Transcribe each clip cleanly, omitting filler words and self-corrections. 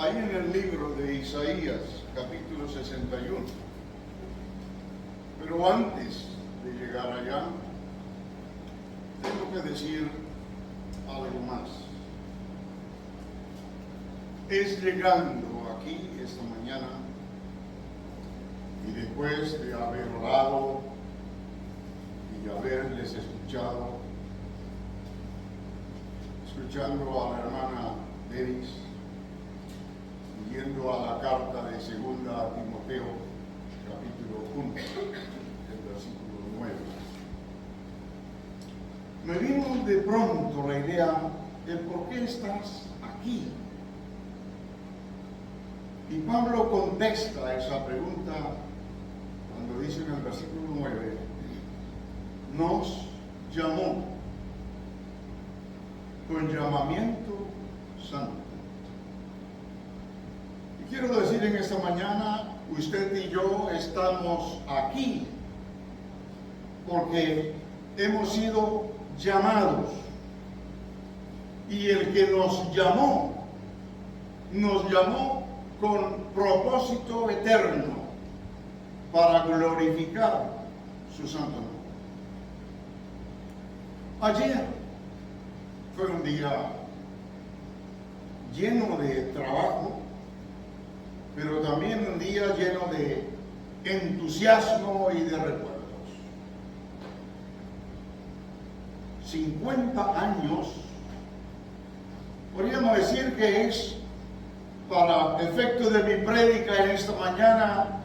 ahí en el libro de Isaías, capítulo 61. Pero antes de llegar allá, tengo que decir algo más. Es llegando aquí esta mañana y después de haber orado y haberles escuchando a la hermana Denis, yendo a la carta de segunda a Timoteo, capítulo 1, el versículo 9. Me vino de pronto la idea de por qué estás aquí. Y Pablo contesta esa pregunta cuando dice en el versículo 9, nos llamó con llamamiento santo. Y quiero decir en esta mañana, usted y yo estamos aquí porque hemos sido llamados. Y el que nos llamó con propósito eterno para glorificar su santo nombre. Ayer fue un día lleno de trabajo, pero también un día lleno de entusiasmo y de recuerdos. 50 años, podríamos decir que es, para efecto de mi prédica en esta mañana,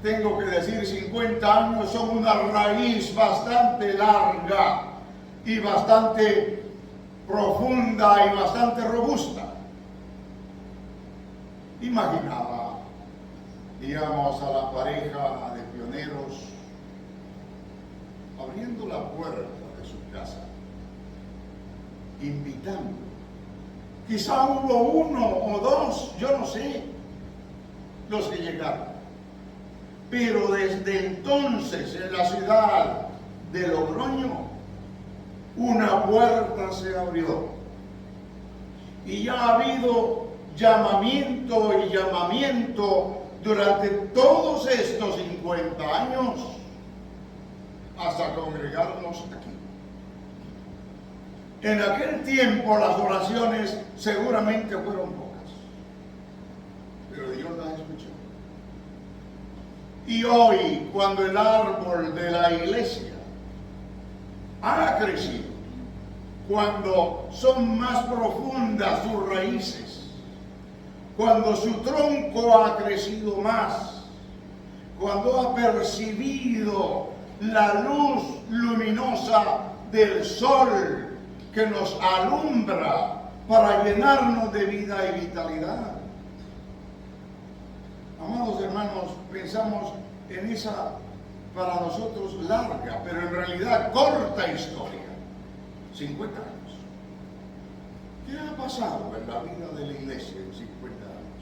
tengo que decir 50 años son una raíz bastante larga y bastante profunda y bastante robusta. Imaginaba, digamos, a la pareja de pioneros abriendo la puerta de su casa, invitando. Quizá hubo uno o dos, yo no sé, los que llegaron. Pero desde entonces en la ciudad de Logroño, una puerta se abrió. Y ya ha habido llamamiento y llamamiento durante todos estos 50 años hasta congregarnos aquí. En aquel tiempo las oraciones seguramente fueron pocas, pero Dios las escuchó. Y hoy, cuando el árbol de la iglesia ha crecido, cuando son más profundas sus raíces, cuando su tronco ha crecido más, cuando ha percibido la luz luminosa del sol que nos alumbra para llenarnos de vida y vitalidad. Amados hermanos, pensamos en esa, para nosotros larga, pero en realidad corta historia. 50 años. ¿Qué ha pasado en la vida de la iglesia en 50 años?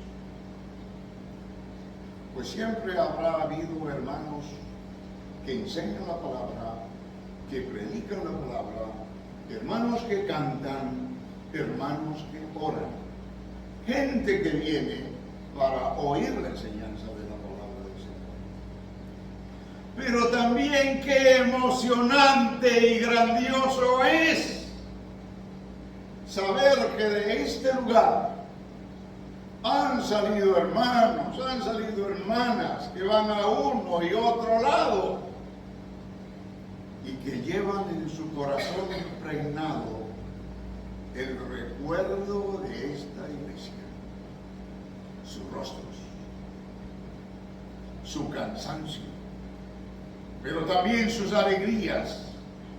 Pues siempre habrá habido hermanos que enseñan la palabra, que predican la palabra, hermanos que cantan, hermanos que oran, gente que viene para oír la enseñanza de la palabra del Señor. Pero también qué emocionante y grandioso es saber que de este lugar han salido hermanos, han salido hermanas que van a uno y otro lado y que llevan en su corazón impregnado el recuerdo de esta iglesia, sus rostros, su cansancio, pero también sus alegrías,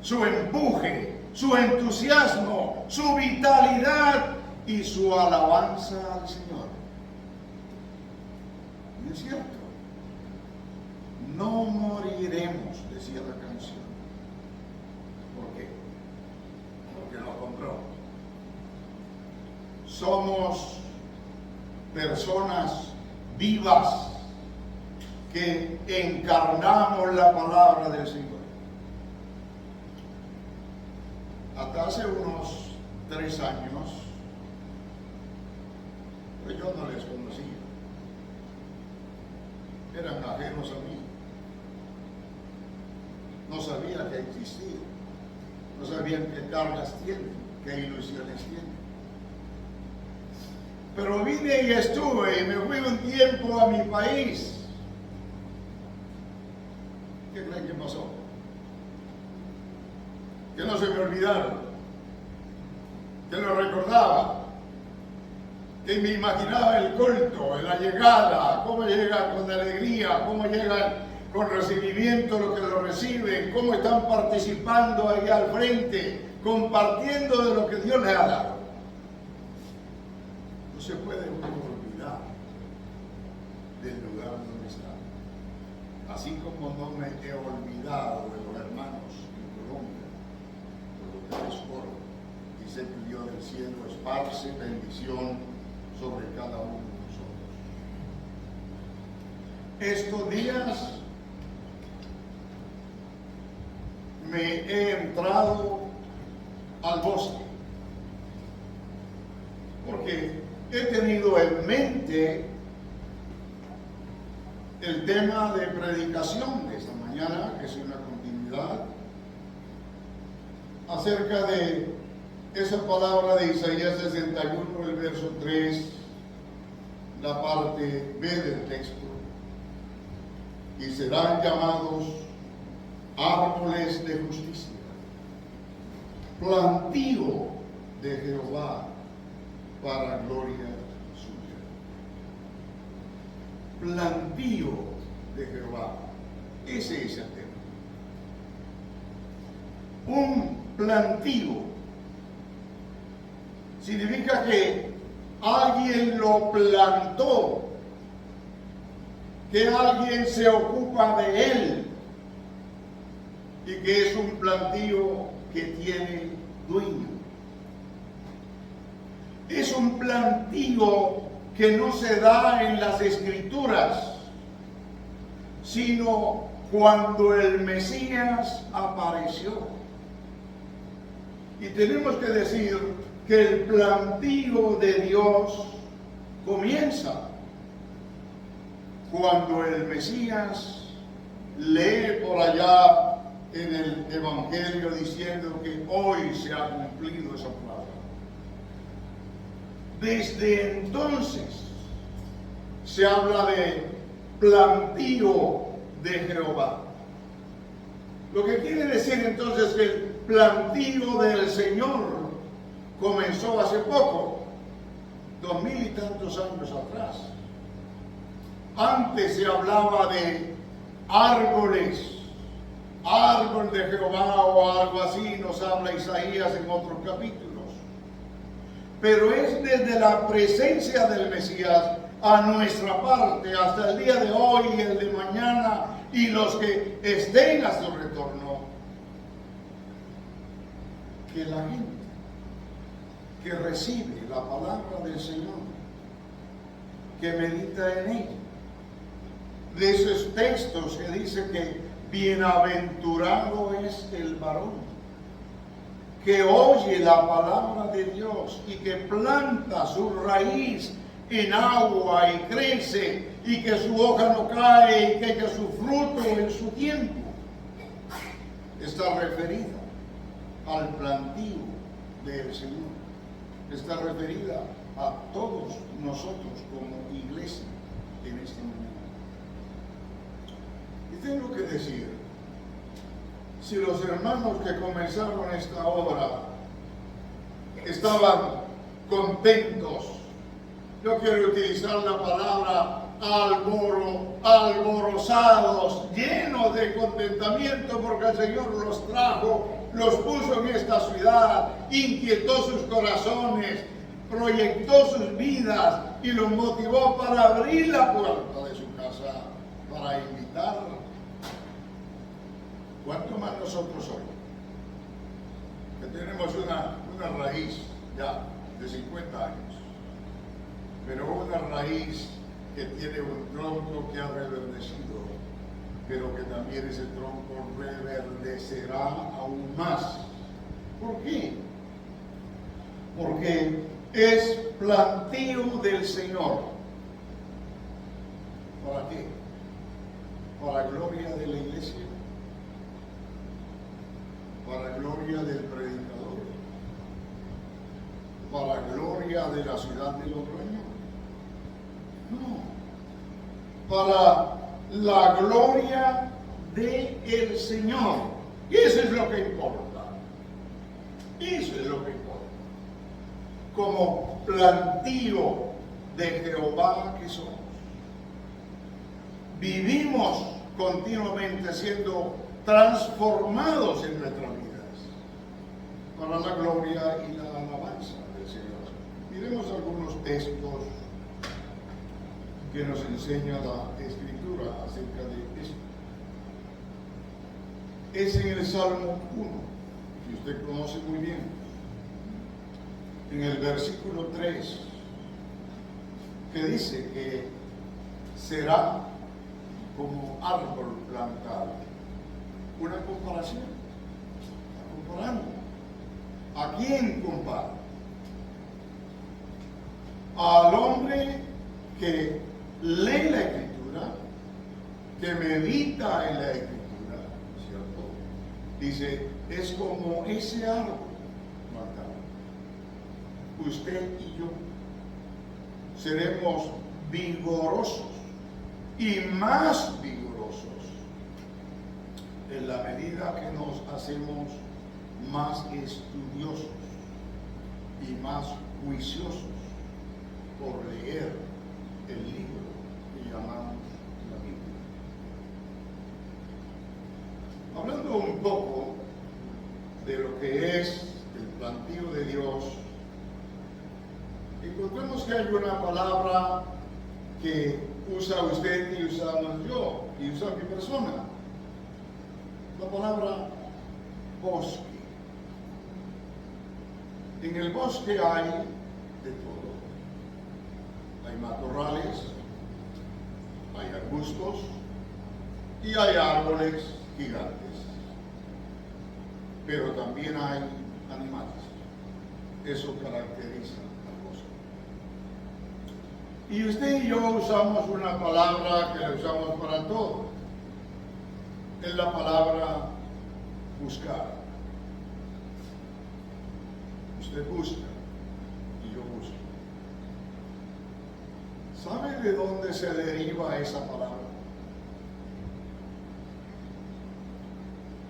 su empuje, su entusiasmo, su vitalidad y su alabanza al Señor. ¿No es cierto? No moriremos, decía la canción. ¿Por qué? Porque nos compró. Somos personas vivas que encarnamos la palabra del Señor. Hasta hace unos 3 años, pues yo no les conocía. Eran ajenos a mí. No sabía que existía. No sabían qué cargas tienen, qué ilusiones tienen. Pero vine y estuve y me fui un tiempo a mi país. ¿Qué creen que pasó? Que no se me olvidaron, que lo recordaba, que me imaginaba el culto, la llegada, cómo llegan con alegría, cómo llegan con recibimiento los que lo reciben, cómo están participando ahí al frente, compartiendo de lo que Dios les ha dado. No se puede uno olvidar del lugar donde está. Así como no me he olvidado de los hermanos en Colombia, por lo que les oro, dice que Dios del cielo esparce bendición sobre cada uno de nosotros. Estos días me he entrado al bosque, porque he tenido en mente el tema de predicación de esta mañana, que es una continuidad, acerca de esa palabra de Isaías 61, el verso 3, la parte B del texto. Y serán llamados árboles de justicia, plantío de Jehová para gloria suya. Plantío de Jehová. Ese es el tema. Un plantío significa que alguien lo plantó, que alguien se ocupa de él y que es un plantío que tiene dueño. Es un plantío que no se da en las Escrituras, sino cuando el Mesías apareció. Y tenemos que decir que el plantío de Dios comienza cuando el Mesías lee por allá en el Evangelio diciendo que hoy se ha cumplido esa palabra. Desde entonces se habla de plantío de Jehová. Lo que quiere decir entonces que el plantío del Señor comenzó hace poco, 2000 y tantos años atrás. Antes se hablaba de árboles, árbol de Jehová o algo así, nos habla Isaías en otros capítulos. Pero es desde la presencia del Mesías a nuestra parte hasta el día de hoy y el de mañana y los que estén a su retorno, que la gente que recibe la palabra del Señor, que medita en ella, de esos textos que dice que bienaventurado es el varón que oye la palabra de Dios y que planta su raíz en agua y crece y que su hoja no cae y que echa su fruto en su tiempo. Está referida al plantío del Señor. Está referida a todos nosotros como iglesia en este momento. Y tengo que decir, si los hermanos que comenzaron esta obra estaban contentos, yo quiero utilizar la palabra alborozados, llenos de contentamiento porque el Señor los trajo, los puso en esta ciudad, inquietó sus corazones, proyectó sus vidas y los motivó para abrir la puerta de su casa, para invitarlos. ¿Cuánto más nosotros hoy? Que tenemos una raíz ya de 50 años, pero una raíz que tiene un tronco que ha reverdecido, pero que también ese tronco reverdecerá aún más. ¿Por qué? Porque es plantío del Señor. ¿Para qué? Para gloria de la iglesia, para gloria del predicador, para gloria de la ciudad de los dueños. No, para la gloria del Señor. Eso es lo que importa. Eso es lo que importa. Como plantío de Jehová que somos. Vivimos continuamente siendo transformados en nuestras vidas para la gloria y la alabanza del Señor. Miremos algunos textos que nos enseña la Escritura acerca de esto. Es en el Salmo 1, que usted conoce muy bien, en el versículo 3, que dice que será como árbol plantado. Una comparación. Está comparando. ¿A quién compara? Al hombre que lee la Escritura, que medita en la Escritura, ¿cierto? Dice, es como ese árbol plantado. Usted y yo seremos vigorosos y más vigorosos en la medida que nos hacemos más estudiosos y más juiciosos por leer el libro que llamamos la Biblia. Hablando un poco de lo que es el plantío de Dios, encontramos que hay una palabra que usa usted y usamos yo, y usa mi persona. La palabra bosque. En el bosque hay de todo. Hay matorrales, hay arbustos y hay árboles gigantes. Pero también hay animales. Eso caracteriza al bosque. Y usted y yo usamos una palabra que la usamos para todo. Es la palabra buscar. Usted busca y yo busco. ¿Sabe de dónde se deriva esa palabra?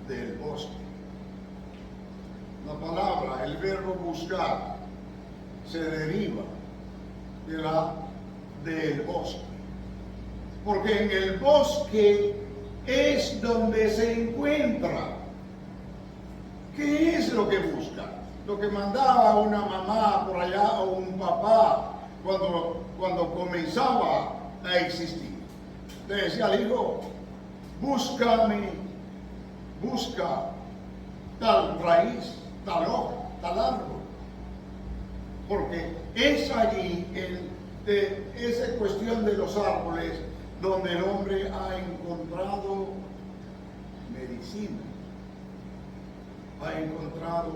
Del bosque. La palabra, el verbo buscar, se deriva del bosque. Porque en el bosque es donde se encuentra. ¿Qué es lo que busca? Lo que mandaba una mamá por allá o un papá cuando comenzaba a existir. Le decía al hijo, busca tal raíz, tal hoja, tal árbol. Porque es allí, esa cuestión de los árboles, donde el hombre ha encontrado medicina, ha encontrado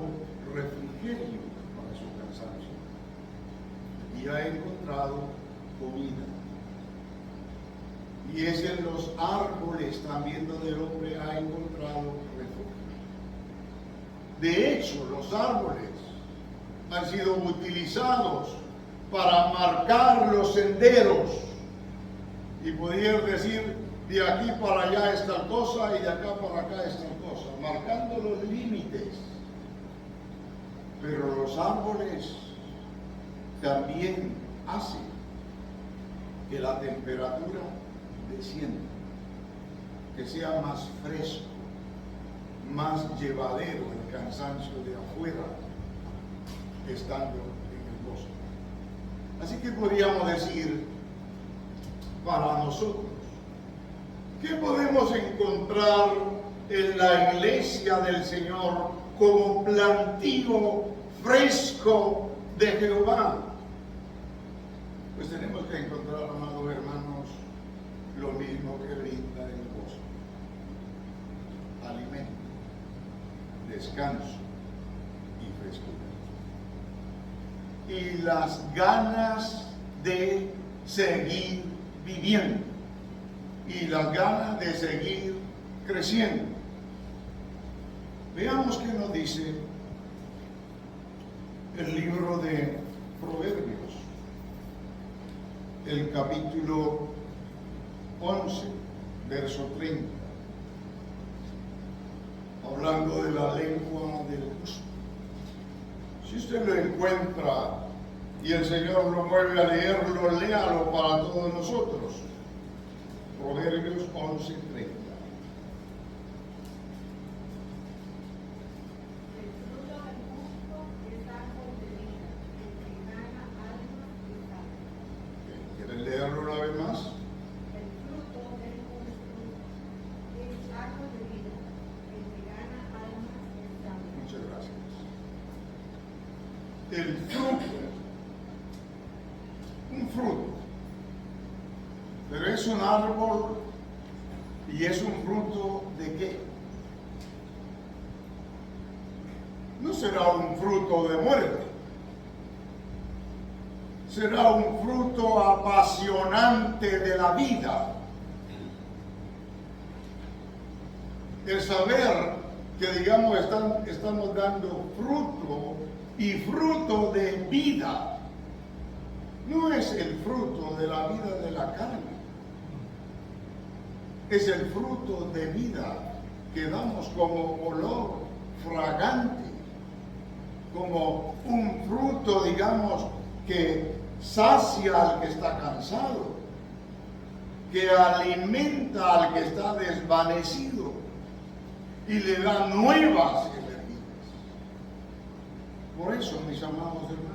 refrigerio para su cansancio y ha encontrado comida. Y es en los árboles también donde el hombre ha encontrado refugio. De hecho, los árboles han sido utilizados para marcar los senderos y poder decir, de aquí para allá es tal cosa y de acá para acá es tal cosa, marcando los límites. Pero los árboles también hacen que la temperatura descienda, que sea más fresco, más llevadero el cansancio de afuera, estando en el bosque. Así que podríamos decir, para nosotros, ¿qué podemos encontrar en la iglesia del Señor como plantío fresco de Jehová? Pues tenemos que encontrar, amados hermanos, lo mismo que brinda el bosque: alimento, descanso y frescura. y las ganas de seguir viviendo y las ganas de seguir creciendo. Veamos qué nos dice el libro de Proverbios, el capítulo 11, verso 30, hablando de la lengua del justo. Si usted lo encuentra y el Señor lo mueve a leerlo, léalo para todos nosotros. Proverbios 11, 30. ¿Quieren leerlo una vez más? El fruto del justo es árbol de vida, el que gana almas es sabio. Muchas gracias. El fruto, un fruto, pero es un árbol y es un fruto ¿de qué? No será un fruto de muerte, será un fruto apasionante de la vida. El saber que, digamos, estamos dando fruto y fruto de vida. No es el fruto de la vida de la carne, es el fruto de vida que damos como olor fragante, como un fruto, digamos, que sacia al que está cansado, que alimenta al que está desvanecido y le da nuevas energías. Por eso, mis amados hermanos,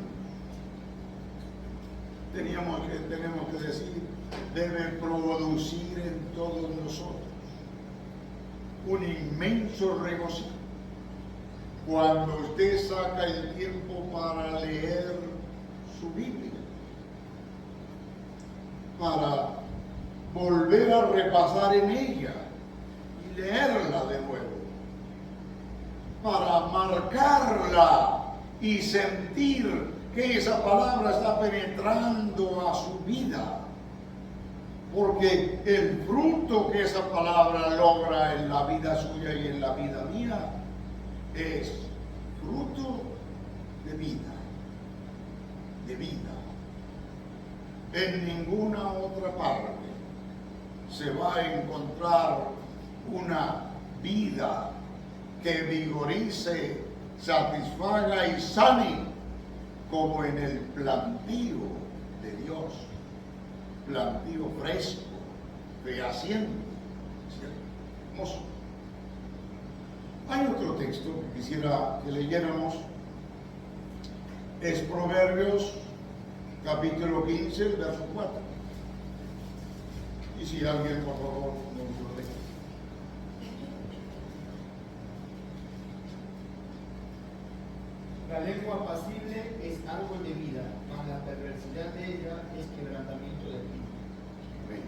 tenemos que decir, debe producir en todos nosotros un inmenso regocijo cuando usted saca el tiempo para leer su Biblia, para volver a repasar en ella y leerla de nuevo, para marcarla y sentir que esa palabra está penetrando a su vida, porque el fruto que esa palabra logra en la vida suya y en la vida mía es fruto de vida, de vida. En ninguna otra parte se va a encontrar una vida que vigorice, satisfaga y sane como en el plantío de Dios, plantío fresco, fehaciente, hermoso. Hay otro texto que quisiera que leyéramos, es Proverbios capítulo 15, el verso 4. Y si alguien, por favor, nos lo lee. La lengua apacible es árbol de vida, mas la perversidad de ella es quebrantamiento de espíritu. Amén.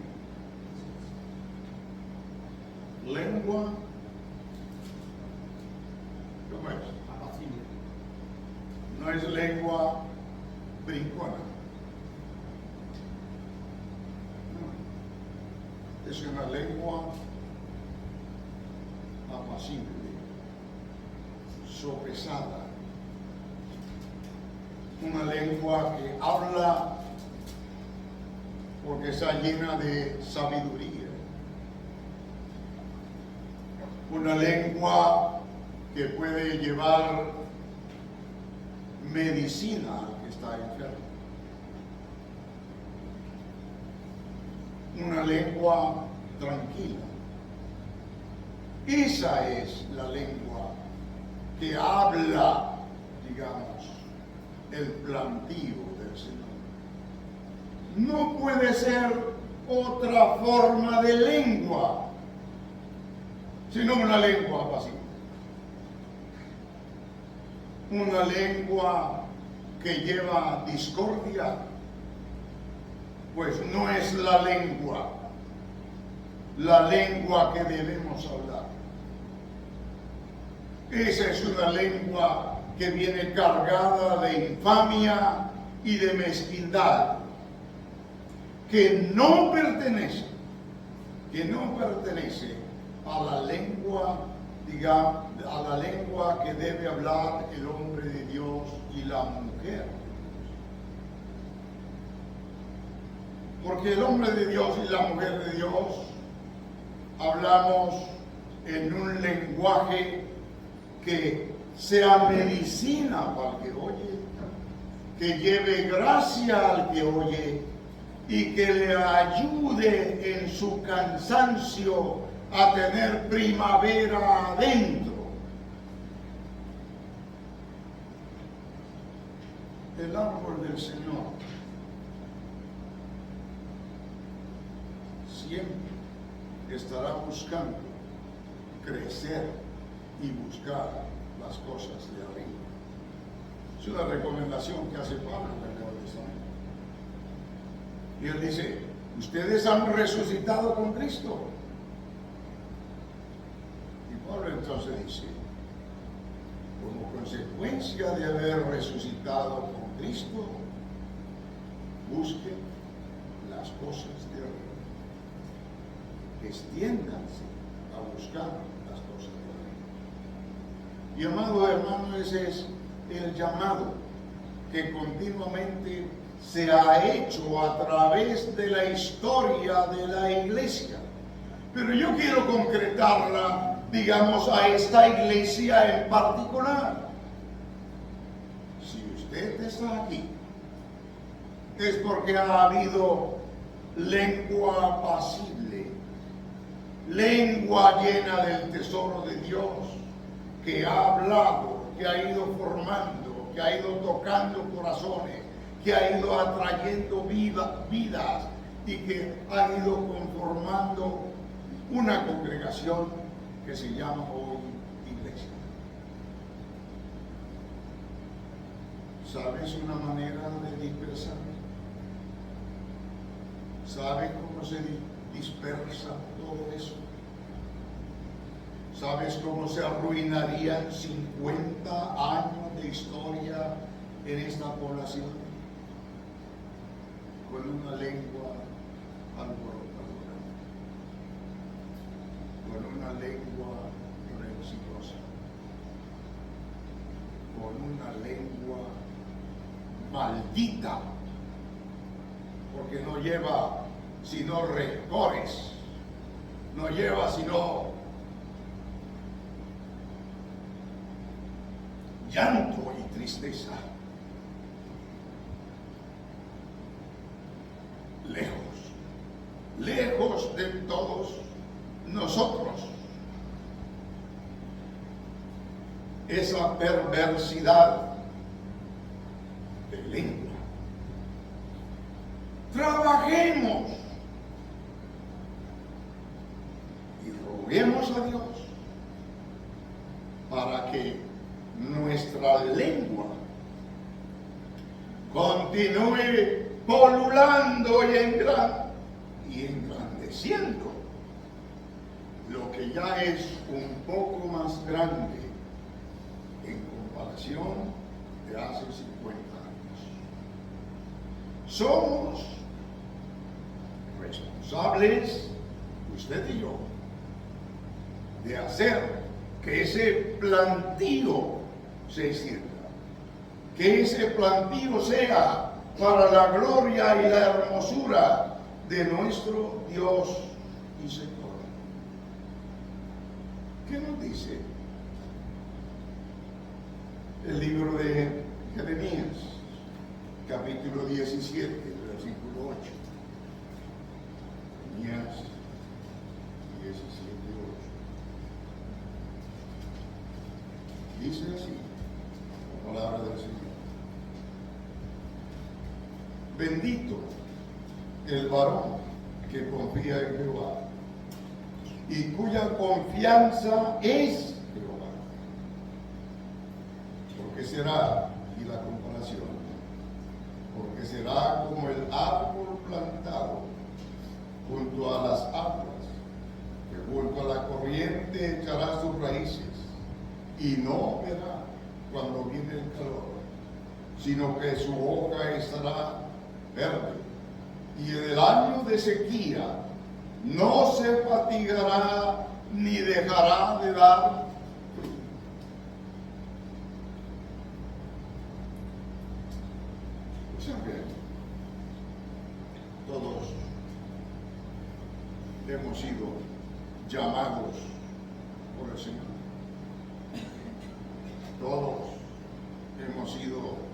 Lengua, ¿cómo es? Apacible. No es lengua brincona. No. Es una lengua apacible, sopesada. Una lengua que habla porque está llena de sabiduría. Una lengua que puede llevar medicina al que está enfermo. Una lengua tranquila. Esa es la lengua que habla, digamos, el plantío del Señor. No puede ser otra forma de lengua, sino una lengua apacible. Una lengua que lleva discordia, pues no es la lengua que debemos hablar. Esa es una lengua que viene cargada de infamia, y de mezquindad que no pertenece a la lengua, digamos, a la lengua que debe hablar el hombre de Dios y la mujer. Porque el hombre de Dios y la mujer de Dios hablamos en un lenguaje que sea medicina para el que oye, que lleve gracia al que oye y que le ayude en su cansancio a tener primavera adentro. El árbol del Señor siempre estará buscando crecer y buscar las cosas de arriba. Es una recomendación que hace Pablo en el Nuevo Testamento. Y él dice, ustedes han resucitado con Cristo. Y Pablo entonces dice, como consecuencia de haber resucitado con Cristo, busquen las cosas de arriba. Extiéndanse a buscar las cosas de arriba. Y amado hermano, ese es el llamado que continuamente se ha hecho a través de la historia de la iglesia. Pero yo quiero concretarla, digamos, a esta iglesia en particular. Si usted está aquí, es porque ha habido lengua apacible, lengua llena del tesoro de Dios, que ha hablado, que ha ido formando, que ha ido tocando corazones, que ha ido atrayendo vidas y que ha ido conformando una congregación que se llama hoy iglesia. ¿Sabes una manera de dispersar? ¿Sabes cómo se dispersa todo eso? ¿Sabes cómo se arruinarían 50 años de historia en esta población? Con una lengua alborotadora, con una lengua rencillosa, con una lengua maldita, porque no lleva sino rencores, no lleva sino llanto y tristeza. Lejos de todos nosotros esa perversidad de lengua. Trabajemos y roguemos a Dios para que nuestra lengua continúe polulando y engrandeciendo lo que ya es un poco más grande en comparación de hace 50 años. Somos responsables, usted y yo, de hacer que ese plantío se extienda, que ese plantío sea para la gloria y la hermosura de nuestro Dios y Señor. ¿Qué nos dice el libro de Jeremías, capítulo 17, versículo 8? Jeremías 17, 8. Dice así la palabra del Señor. Bendito el varón que confía en Jehová y cuya confianza es Jehová. Porque será, y la comparación, porque será como el árbol plantado junto a las aguas, que junto a la corriente echará sus raíces y no verá cuando viene el calor, sino que su hoja estará verde. Y en el año de sequía no se fatigará ni dejará de dar fruto. Siempre todos hemos sido llamados por el Señor. Todos hemos sido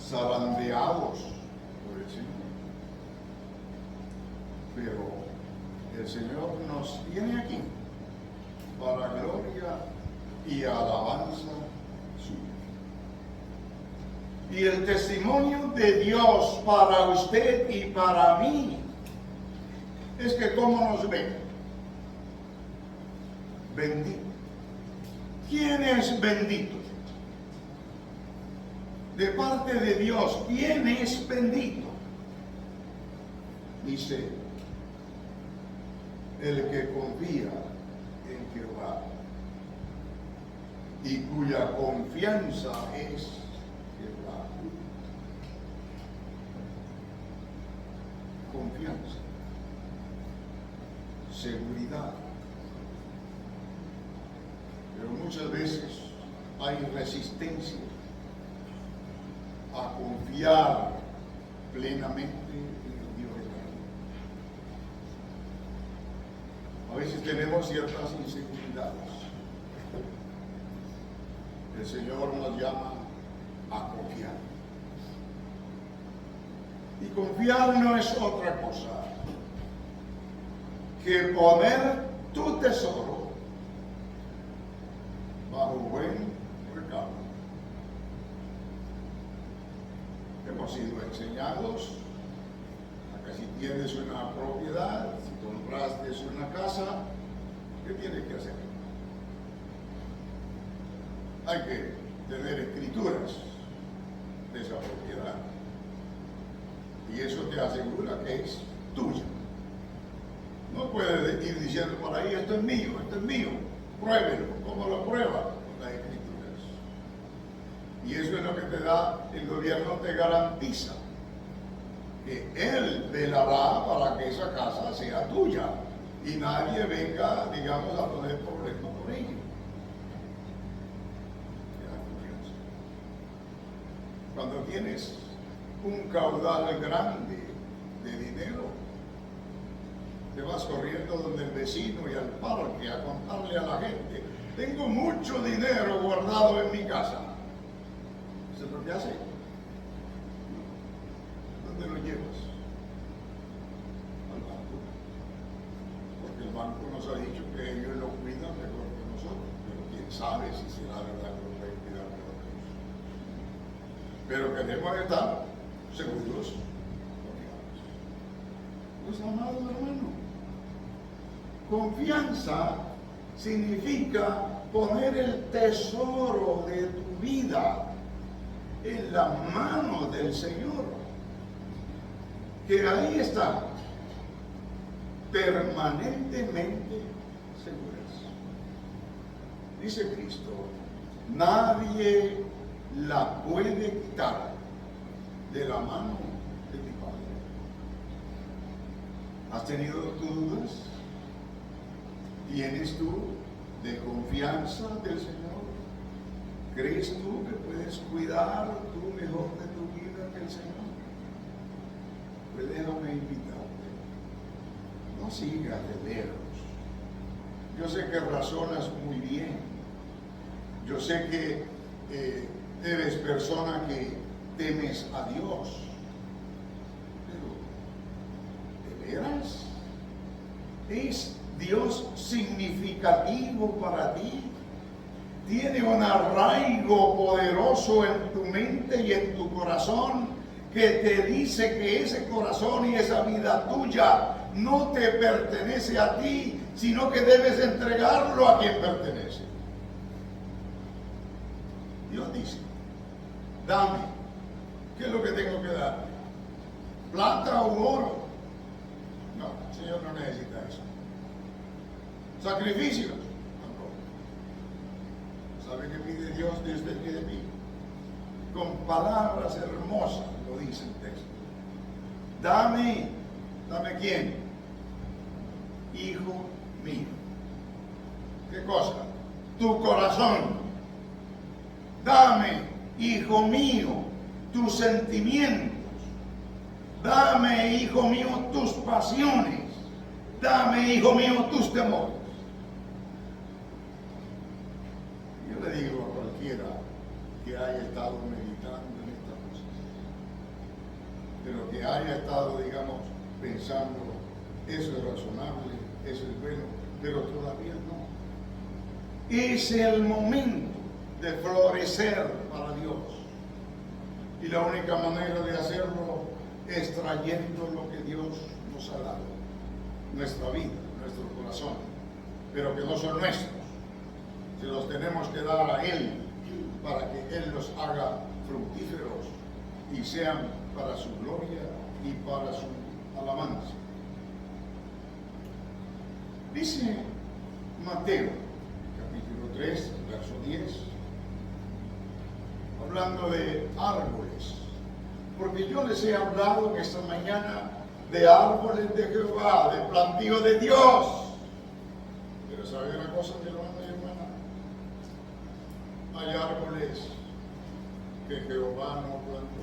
zarandeados por el Señor. Pero el Señor nos tiene aquí para gloria y alabanza suya. Y el testimonio de Dios para usted y para mí es que cómo nos ve. Bendito. ¿Quién es bendito? De parte de Dios, ¿quién es bendito? Dice, el que confía en Jehová y cuya confianza es Jehová. Confianza, seguridad. Pero muchas veces hay resistencia a confiar plenamente en el Dios eterno. A veces tenemos ciertas inseguridades. El Señor nos llama a confiar. Y confiar no es otra cosa que poner tu tesoro bajo buen recaudo. Hemos sido enseñados a que si tienes una propiedad, si compraste una casa, ¿qué tienes que hacer? Hay que tener escrituras de esa propiedad. Y eso te asegura que es tuya. No puedes ir diciendo por ahí, esto es mío, pruébelo. ¿Cómo lo prueba? Con las escrituras. Y eso es lo que te da, el gobierno te garantiza que él velará para que esa casa sea tuya y nadie venga, digamos, a poner problemas por ello. Cuando tienes un caudal grande de dinero, te vas corriendo donde el vecino y al parque a contarle a la gente, tengo mucho dinero guardado en mi casa. ¿Eso es lo que hace? ¿Dónde lo llevas? Al banco. Porque el banco nos ha dicho que ellos lo cuidan mejor que nosotros, pero quién sabe si será verdad que lo pueden cuidar mejor que nosotros. Pero queremos estar seguros. Pues amado hermano, confianza significa poner el tesoro de tu vida en la mano del Señor, que ahí está, permanentemente seguras. Dice Cristo, nadie la puede quitar de la mano de mi Padre. ¿Has tenido tus dudas? ¿Tienes tú de confianza del Señor? ¿Crees tú que puedes cuidar tú mejor de tu vida que el Señor? Pues déjame invitarte. No sigas de lejos. Yo sé que razonas muy bien. Yo sé que eres persona que temes a Dios. Pero, ¿de veras? ¿Es Dios significativo para ti? ¿Tiene un arraigo poderoso en tu mente y en tu corazón que te dice que ese corazón y esa vida tuya no te pertenece a ti, sino que debes entregarlo a quien pertenece? Dios dice, dame. ¿Qué es lo que tengo que dar? ¿Plata o oro? No, el Señor no necesita eso. ¿Sacrificios? Tampoco. ¿Sabe qué pide Dios de usted y de mí? con palabras hermosas, lo dice el texto. Dame ¿quién? Hijo mío. ¿Qué cosa? Tu corazón. Dame, hijo mío, tus sentimientos. Dame, hijo mío, tus pasiones. Dame, hijo mío, tus temores. Yo le digo a cualquiera que haya estado meditando en estas cosas, pero que haya estado, digamos, pensando, eso es razonable, eso es bueno, pero todavía no. Es el momento de florecer para Dios. Y la única manera de hacerlo es trayendo lo que Dios nos ha dado. Nuestra vida, nuestro corazón, pero que no son nuestros. Se los tenemos que dar a Él para que Él los haga fructíferos y sean para su gloria y para su alabanza. Dice Mateo, capítulo 3, verso 10, hablando de árboles, porque yo les he hablado en esta mañana de árboles de Jehová, de plantío de Dios. Pero ¿sabe una cosa, mi hermano y hermana? Hay árboles que Jehová no plantó.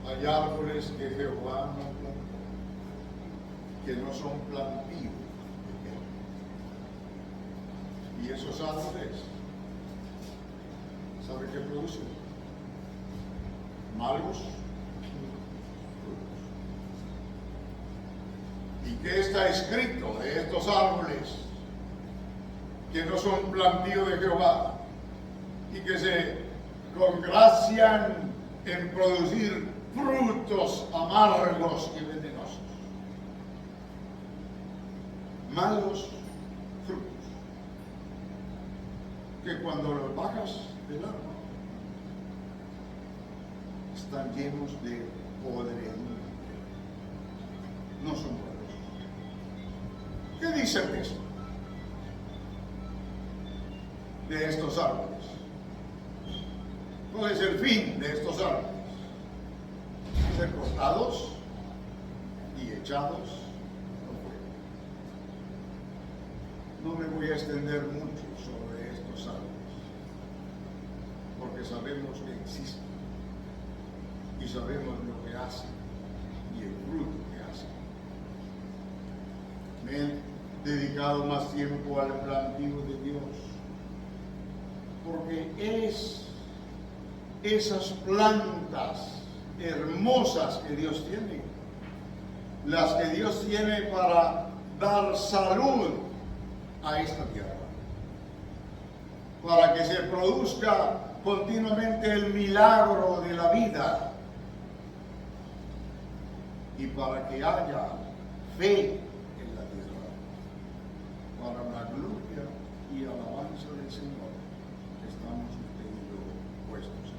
Hay árboles que Jehová no plantó, que no son plantíos de Él. Y esos árboles, ¿sabe qué producen? Malos frutos. ¿Y qué está escrito de estos árboles que no son plantío de Jehová y que se congracian en producir frutos amargos y venenosos? Malos frutos, que cuando los bajas del árbol están llenos de podredumbre, no son buenos. ¿Qué dice el texto de estos árboles? ¿Cuál es el fin de estos árboles? Ser cortados y echados al fuego. No me voy a extender mucho sobre estos árboles, porque sabemos que existen y sabemos lo que hacen y el fruto que hacen. Me he dedicado más tiempo al plantío de Dios, porque es esas plantas hermosas que Dios tiene, las que Dios tiene para dar salud a esta tierra, para que se produzca continuamente el milagro de la vida y para que haya fe en la tierra, para la gloria y alabanza del Señor que estamos teniendo puestos.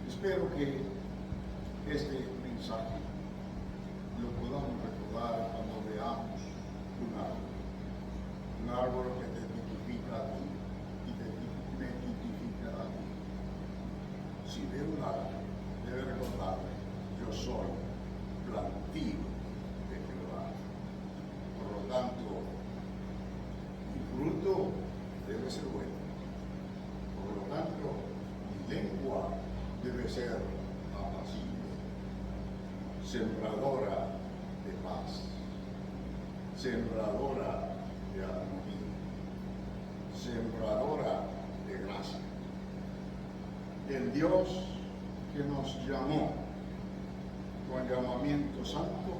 Espero que este mensaje lo podamos recordar cuando veamos un árbol que te tipifica a ti y me tipifica a ti. Si veo un árbol, debe recordarme, yo soy plantío de Jehová. Por lo tanto, mi fruto debe ser bueno. Por lo tanto, mi lengua debe ser apacible, sembradora de paz, sembradora de armonía, sembradora de gracia. El Dios que nos llamó con llamamiento santo